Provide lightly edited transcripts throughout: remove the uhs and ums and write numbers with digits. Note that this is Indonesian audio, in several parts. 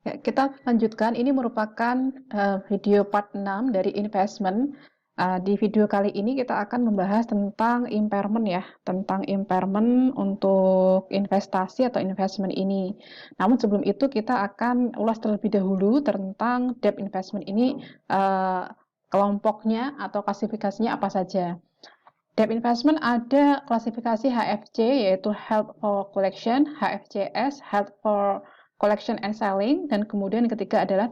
Ya, kita lanjutkan. Ini merupakan video part 6 dari investment. Di video kali ini kita akan membahas tentang impairment ya, tentang impairment untuk investasi atau investment ini. Namun sebelum itu kita akan ulas terlebih dahulu tentang debt investment ini, kelompoknya atau klasifikasinya apa saja. Debt investment ada klasifikasi HFC, yaitu Held for Collection, HFCS, Held for Collection and Selling, dan kemudian yang ketiga adalah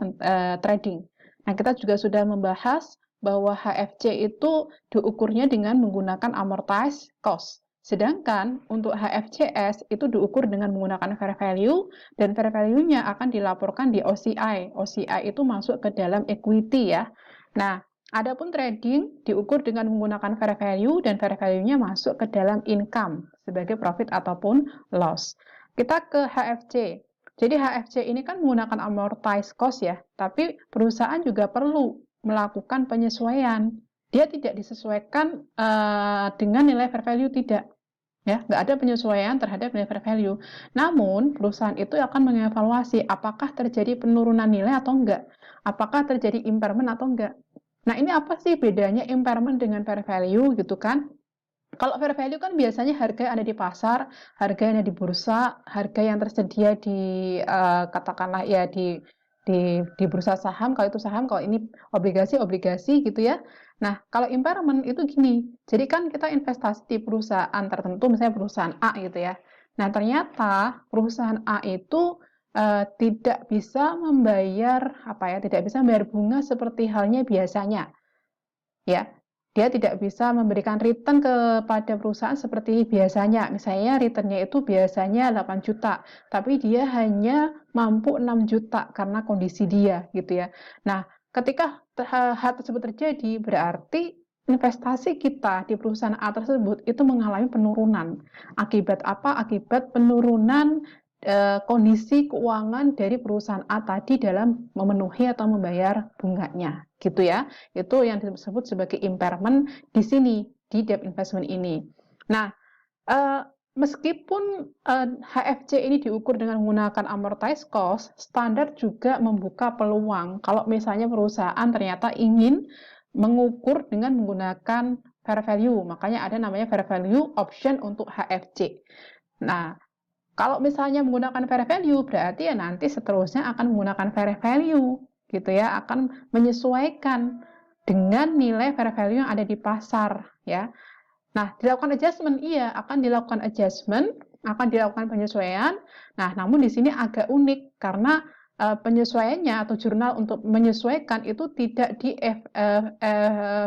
trading. Nah, kita juga sudah membahas bahwa HFC itu diukurnya dengan menggunakan amortized cost. Sedangkan untuk HFCS itu diukur dengan menggunakan fair value, dan fair value-nya akan dilaporkan di OCI. OCI itu masuk ke dalam equity ya. Nah, adapun trading diukur dengan menggunakan fair value dan fair value-nya masuk ke dalam income sebagai profit ataupun loss. Kita ke HFC. Jadi HFC ini kan menggunakan amortized cost ya, tapi perusahaan juga perlu melakukan penyesuaian. Dia tidak disesuaikan dengan nilai fair value, tidak. Ya, nggak ada penyesuaian terhadap nilai fair value. Namun, perusahaan itu akan mengevaluasi apakah terjadi penurunan nilai atau enggak. Apakah terjadi impairment atau enggak. Nah, ini apa sih bedanya impairment dengan fair value gitu kan? Kalau fair value kan biasanya harga yang ada di pasar, harga yang ada di bursa, harga yang tersedia di katakanlah ya di bursa saham, kalau itu saham, kalau ini obligasi gitu ya. Nah, kalau impairment itu gini. Jadi kan kita investasi di perusahaan tertentu, misalnya perusahaan A gitu ya. Nah, ternyata perusahaan A itu tidak bisa membayar tidak bisa membayar bunga seperti halnya biasanya. Ya, dia tidak bisa memberikan return kepada perusahaan seperti biasanya. Misalnya returnnya itu biasanya 8 juta, tapi dia hanya mampu 6 juta karena kondisi dia gitu ya. Nah, ketika hal tersebut terjadi, berarti investasi kita di perusahaan A tersebut itu mengalami penurunan. Akibat apa? Akibat penurunan kondisi keuangan dari perusahaan A tadi dalam memenuhi atau membayar bunganya, gitu ya. Itu yang disebut sebagai impairment di sini, di debt investment ini. Nah, meskipun HFC ini diukur dengan menggunakan amortized cost, standar juga membuka peluang kalau misalnya perusahaan ternyata ingin mengukur dengan menggunakan fair value. Makanya ada namanya fair value option untuk HFC. Nah, kalau misalnya menggunakan fair value, berarti ya nanti seterusnya akan menggunakan fair value, gitu ya, akan menyesuaikan dengan nilai fair value yang ada di pasar, ya. Nah, dilakukan adjustment, iya, akan dilakukan adjustment, akan dilakukan penyesuaian. Nah, namun di sini agak unik karena penyesuaiannya atau jurnal untuk menyesuaikan itu tidak di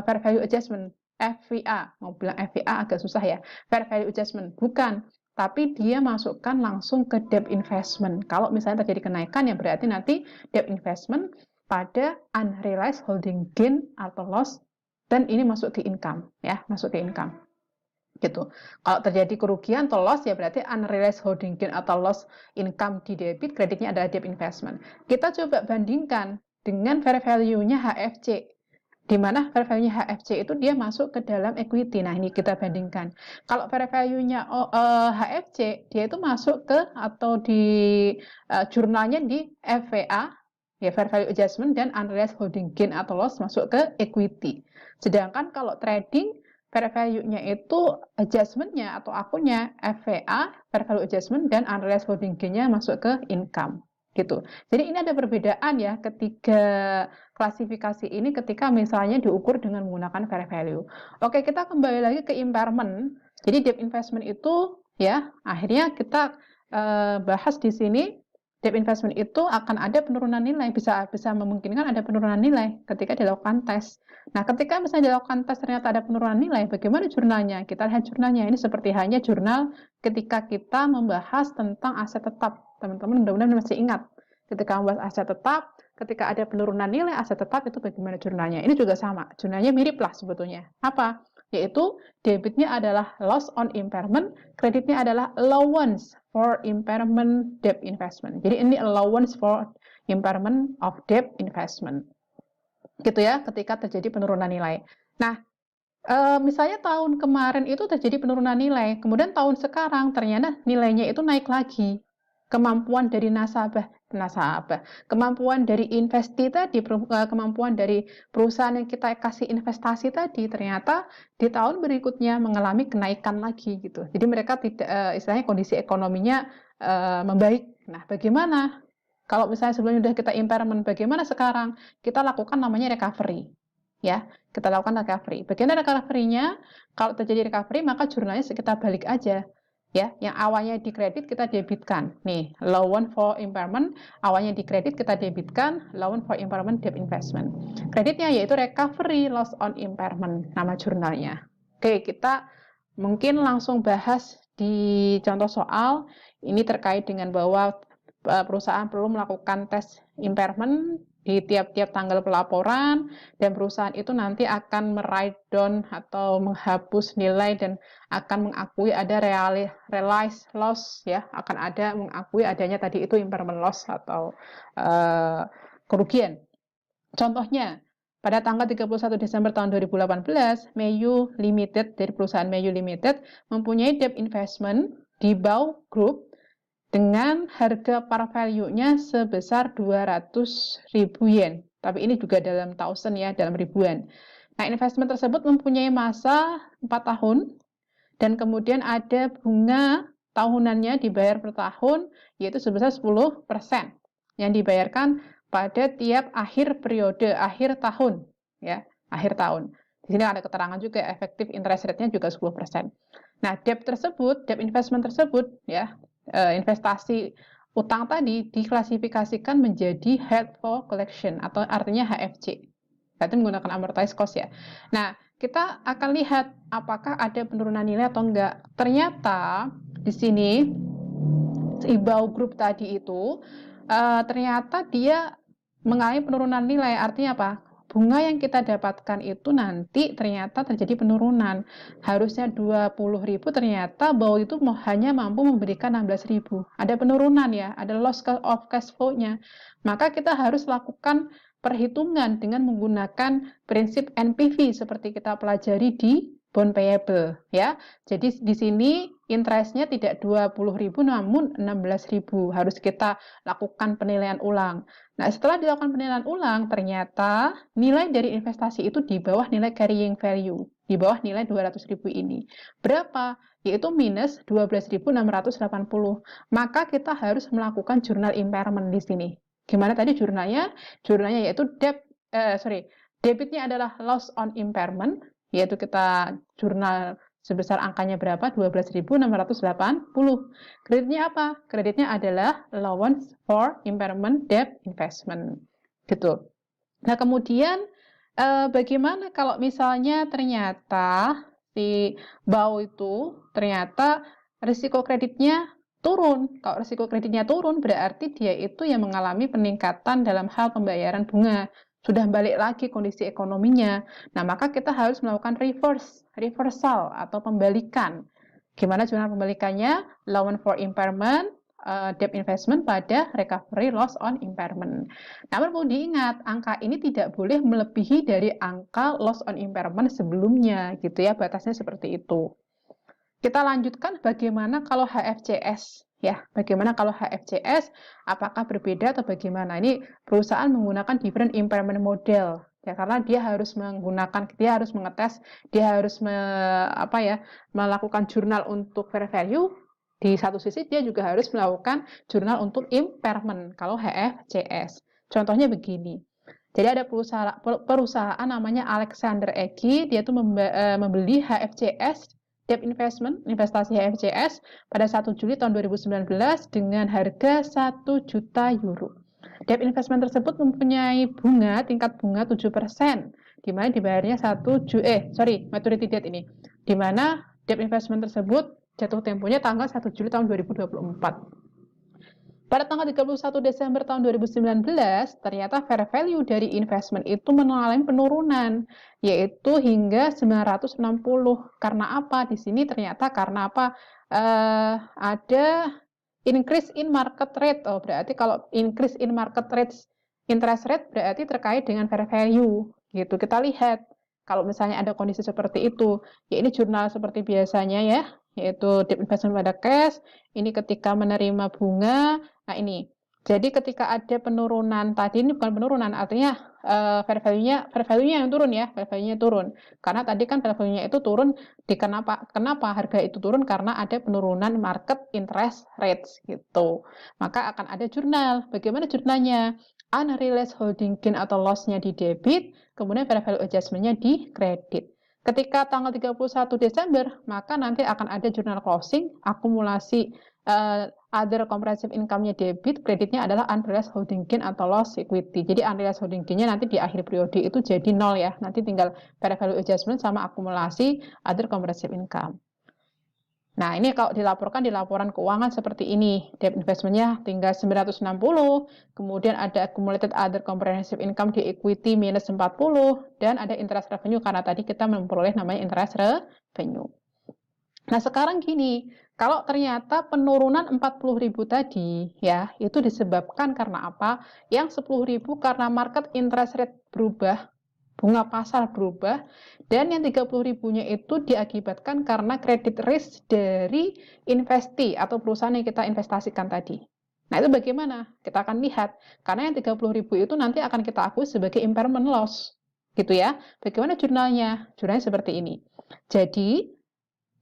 fair value adjustment, FVA. Mau bilang FVA agak susah ya. Fair value adjustment, bukan. Tapi dia masukkan langsung ke debt investment. Kalau misalnya terjadi kenaikan, ya berarti nanti debt investment pada unrealized holding gain atau loss, dan ini masuk ke income, ya, masuk ke income. Gitu. Kalau terjadi kerugian atau loss, ya berarti unrealized holding gain atau loss income di debit, kreditnya adalah debt investment. Kita coba bandingkan dengan fair value-nya HFC, di mana fair value-nya HFC itu dia masuk ke dalam equity. Nah, ini kita bandingkan. Kalau fair value-nya HFC, dia itu masuk ke atau di jurnalnya di FVA, ya fair value adjustment, dan unrealized holding gain atau loss masuk ke equity. Sedangkan kalau trading, fair value-nya itu adjustment-nya atau akunnya FVA, fair value adjustment, dan unrealized holding gain-nya masuk ke income. Gitu. Jadi ini ada perbedaan ya ketiga klasifikasi ini ketika misalnya diukur dengan menggunakan fair value. Oke, kita kembali lagi ke impairment. Jadi debt investment itu ya akhirnya kita bahas di sini. Debt investment itu akan ada penurunan nilai, bisa memungkinkan ada penurunan nilai ketika dilakukan tes. Nah, ketika misalnya dilakukan tes ternyata ada penurunan nilai, bagaimana jurnalnya? Kita lihat jurnalnya. Ini seperti hanya jurnal ketika kita membahas tentang aset tetap. Teman-teman mudah-mudahan masih ingat. Ketika membahas aset tetap, ketika ada penurunan nilai aset tetap, itu bagaimana jurnalnya. Ini juga sama. Jurnalnya mirip lah sebetulnya. Apa? Yaitu debitnya adalah loss on impairment, kreditnya adalah allowance for impairment debt investment. Jadi ini allowance for impairment of debt investment. Gitu ya, ketika terjadi penurunan nilai. Nah, misalnya tahun kemarin itu terjadi penurunan nilai, kemudian tahun sekarang ternyata nilainya itu naik lagi. Kemampuan dari nasabah nasabah. Kemampuan dari investi tadi, kemampuan dari perusahaan yang kita kasih investasi tadi, ternyata di tahun berikutnya mengalami kenaikan lagi gitu. Jadi mereka tidak, istilahnya kondisi ekonominya membaik. Nah, bagaimana? Kalau misalnya sebelumnya sudah kita impairment, bagaimana sekarang? Kita lakukan namanya recovery. Ya, kita lakukan recovery. Bagaimana recovery-nya? Kalau terjadi recovery, maka jurnalnya kita balik aja. Ya, yang awalnya dikredit kita debitkan. Nih, loan for impairment, awalnya dikredit kita debitkan, loan for impairment debt investment. Kreditnya yaitu recovery loss on impairment, nama jurnalnya. Oke, kita mungkin langsung bahas di contoh soal. Ini terkait dengan bahwa perusahaan perlu melakukan tes impairment di tiap-tiap tanggal pelaporan, dan perusahaan itu nanti akan write down atau menghapus nilai dan akan mengakui ada realized loss, ya, akan ada mengakui adanya tadi itu impairment loss atau kerugian. Contohnya, pada tanggal 31 Desember tahun 2018, Meiyu Limited dari perusahaan Meiyu Limited mempunyai debt investment di Bao Group dengan harga par value-nya sebesar 200.000 yen. Tapi ini juga dalam thousand ya, dalam ribuan. Nah, investment tersebut mempunyai masa 4 tahun dan kemudian ada bunga tahunannya dibayar per tahun yaitu sebesar 10% yang dibayarkan pada tiap akhir periode, akhir tahun ya, akhir tahun. Di sini ada keterangan juga efektif interest rate-nya juga 10%. Nah, debt investment tersebut ya, investasi utang tadi diklasifikasikan menjadi held for collection atau artinya HFC. Berarti menggunakan amortized cost ya. Nah, kita akan lihat apakah ada penurunan nilai atau enggak. Ternyata di sini Ibau Group tadi itu ternyata dia mengalami penurunan nilai. Artinya apa? Bunga yang kita dapatkan itu nanti ternyata terjadi penurunan. Harusnya 20.000, ternyata Bao itu hanya mampu memberikan 16.000. Ada penurunan ya, ada loss of cash flow-nya. Maka kita harus lakukan perhitungan dengan menggunakan prinsip NPV seperti kita pelajari di bond payable ya. Jadi di sini interest-nya tidak 20.000 namun 16.000. Harus kita lakukan penilaian ulang. Nah, setelah dilakukan penilaian ulang, ternyata nilai dari investasi itu di bawah nilai carrying value, di bawah nilai 200.000 ini. Berapa? Yaitu minus 12.680. Maka kita harus melakukan jurnal impairment di sini. Gimana tadi jurnalnya? Jurnalnya yaitu debitnya adalah loss on impairment, yaitu kita jurnal sebesar angkanya berapa? 12.680. Kreditnya apa? Kreditnya adalah allowance for impairment debt investment. Gitu. Nah, kemudian bagaimana kalau misalnya ternyata si Bao itu ternyata risiko kreditnya turun. Kalau risiko kreditnya turun berarti dia itu yang mengalami peningkatan dalam hal pembayaran bunga. Sudah balik lagi kondisi ekonominya. Nah, maka kita harus melakukan reversal atau pembalikan. Gimana jurnal pembalikannya? Loan for impairment, debt investment pada recovery loss on impairment. Namun perlu diingat, angka ini tidak boleh melebihi dari angka loss on impairment sebelumnya, gitu ya, batasnya seperti itu. Kita lanjutkan bagaimana kalau HFCS. Ya, bagaimana kalau HFCS? Apakah berbeda atau bagaimana? Ini perusahaan menggunakan different impairment model. Ya, karena dia harus mengetes, dia harus melakukan jurnal untuk fair value. Di satu sisi dia juga harus melakukan jurnal untuk impairment kalau HFCS. Contohnya begini. Jadi ada perusahaan namanya Alexander Egi, dia itu membeli HFCS debt investment, investasi HFCS pada 1 Juli tahun 2019 dengan harga 1 juta euro. Debt investment tersebut mempunyai tingkat bunga 7%, di mana dibayarnya maturity date ini. Di mana debt investment tersebut jatuh temponya tanggal 1 Juli tahun 2024. Pada tanggal 31 Desember tahun 2019, ternyata fair value dari investment itu mengalami penurunan, yaitu hingga 960. Karena apa? Di sini ternyata karena apa? Ada increase in market rate. Oh, berarti kalau increase in market rates, interest rate berarti terkait dengan fair value. Gitu. Kita lihat kalau misalnya ada kondisi seperti itu, ya ini jurnal seperti biasanya ya, yaitu debt investment pada cash, ini ketika menerima bunga. Nah, ini Jadi ketika ada penurunan tadi, ini bukan penurunan, artinya fair value-nya yang turun ya, fair value-nya turun. Karena tadi kan fair value-nya itu turun kenapa harga itu turun? Karena ada penurunan market interest rates gitu. Maka akan ada jurnal. Bagaimana jurnalnya? Unrealized holding gain atau loss-nya di debit, kemudian fair value adjustment-nya di kredit. Ketika tanggal 31 Desember, maka nanti akan ada jurnal closing, akumulasi other comprehensive income-nya debit, kreditnya adalah unrealized holding gain atau loss equity. Jadi unrealized holding gain-nya nanti di akhir periode itu jadi nol ya. Nanti tinggal fair value adjustment sama akumulasi other comprehensive income. Nah, ini kalau dilaporkan di laporan keuangan seperti ini. Debt investment-nya tinggal 960, kemudian ada accumulated other comprehensive income di equity minus 40, dan ada interest revenue karena tadi kita memperoleh namanya interest revenue. Nah, sekarang gini, kalau ternyata penurunan 40.000 tadi ya, itu disebabkan karena apa? Yang 10.000 karena market interest rate berubah, bunga pasar berubah, dan yang 30.000-nya itu diakibatkan karena credit risk dari investee atau perusahaan yang kita investasikan tadi. Nah, itu bagaimana? Kita akan lihat. Karena yang 30.000 itu nanti akan kita akui sebagai impairment loss. Gitu ya. Bagaimana jurnalnya? Jurnalnya seperti ini. Jadi,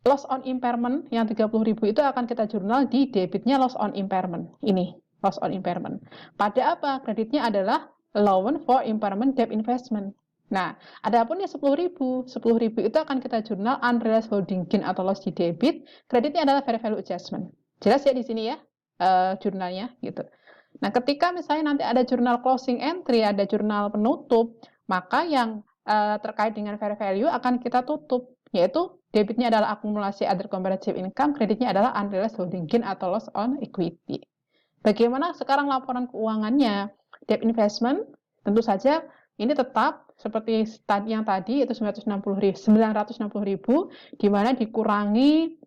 loss on impairment yang 30.000 itu akan kita jurnal di debitnya loss on impairment. Ini, loss on impairment. Pada apa? Kreditnya adalah loan for impairment debt investment. Nah, adapun yang 10.000 itu akan kita jurnal unrealized holding gain atau loss di debit, kreditnya adalah fair value adjustment. Jelas ya di sini ya, jurnalnya gitu. Nah, ketika misalnya nanti ada jurnal closing entry, ada jurnal penutup, maka yang terkait dengan fair value akan kita tutup, yaitu debitnya adalah akumulasi other comprehensive income, kreditnya adalah unrealized holding gain atau loss on equity. Bagaimana sekarang laporan keuangannya? Debt investment, tentu saja ini tetap seperti yang tadi, itu 960.000, di mana dikurangi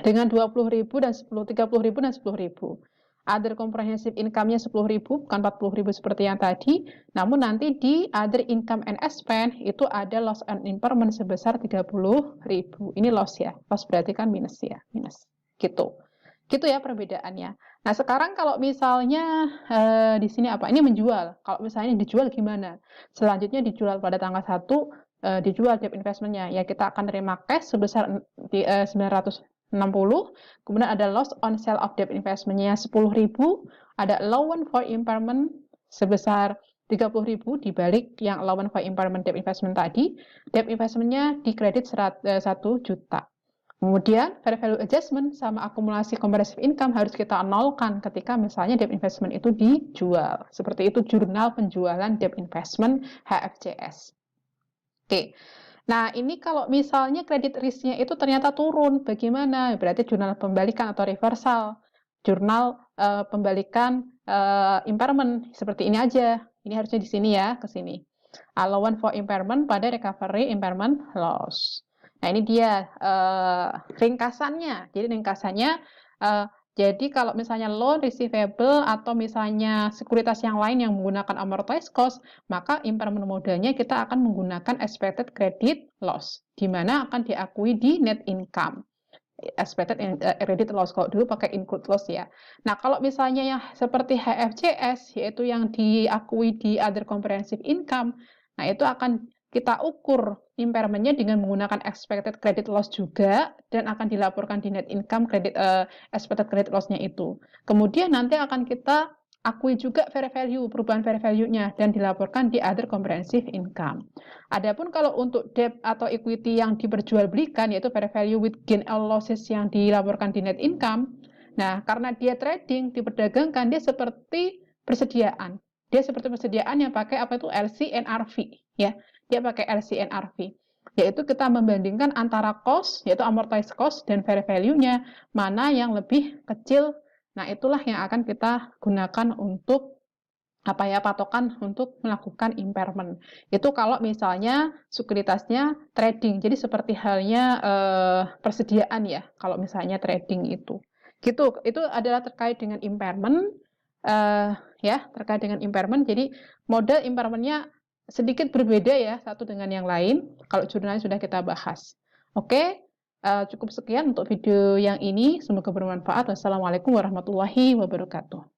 dengan 20.000 dan 30.000 dan 10.000. Other comprehensive income-nya 10.000, bukan 40.000 seperti yang tadi. Namun nanti di other income and expense itu ada loss and impairment sebesar 30.000. Ini loss ya. Loss berarti kan minus ya, minus. Gitu. Gitu ya perbedaannya. Nah, sekarang kalau misalnya di sini apa? Ini menjual. Kalau misalnya dijual gimana? Selanjutnya dijual pada tanggal 1 dijual debt investment-nya. Ya, kita akan terima cash sebesar 960, kemudian ada loss on sale of debt investment-nya 10.000, ada allowance for impairment sebesar 30.000 dibalik yang allowance for impairment debt investment tadi, debt investment-nya dikredit 1 juta. Kemudian fair value adjustment sama akumulasi comprehensive income harus kita nolkan ketika misalnya debt investment itu dijual. Seperti itu jurnal penjualan debt investment HFCS. Oke. Nah, ini kalau misalnya kredit risk-nya itu ternyata turun, bagaimana? Berarti jurnal pembalikan atau reversal. Jurnal pembalikan impairment seperti ini aja. Ini harusnya di sini ya, ke sini. Allowance for impairment pada recovery impairment loss. Nah, ini dia ringkasannya. Jadi ringkasannya jadi kalau misalnya loan receivable atau misalnya sekuritas yang lain yang menggunakan amortized cost, maka impairment modalnya kita akan menggunakan expected credit loss, di mana akan diakui di net income. Expected credit loss, kalau dulu pakai include loss ya. Nah, kalau misalnya yang seperti HFCS, yaitu yang diakui di other comprehensive income, nah itu akan kita ukur impairment-nya dengan menggunakan expected credit loss juga, dan akan dilaporkan di net income expected credit loss-nya itu. Kemudian nanti akan kita akui juga fair value, perubahan fair value-nya, dan dilaporkan di other comprehensive income. Adapun kalau untuk debt atau equity yang diperjualbelikan, yaitu fair value with gain or losses yang dilaporkan di net income, nah karena dia trading, diperdagangkan, dia seperti persediaan. Dia seperti persediaan yang pakai apa itu LC/NRV, ya. Dia pakai LC/NRV, yaitu kita membandingkan antara cost, yaitu amortized cost, dan fair value-nya, mana yang lebih kecil. Nah, itulah yang akan kita gunakan untuk patokan untuk melakukan impairment. Itu kalau misalnya sekuritasnya trading. Jadi seperti halnya persediaan ya, kalau misalnya trading itu. Gitu. Itu adalah terkait dengan impairment, ya, terkait dengan impairment. Jadi model impairment-nya sedikit berbeda ya, satu dengan yang lain. Kalau jurnalnya sudah kita bahas. Oke, cukup sekian untuk video yang ini. Semoga bermanfaat. Wassalamualaikum warahmatullahi wabarakatuh.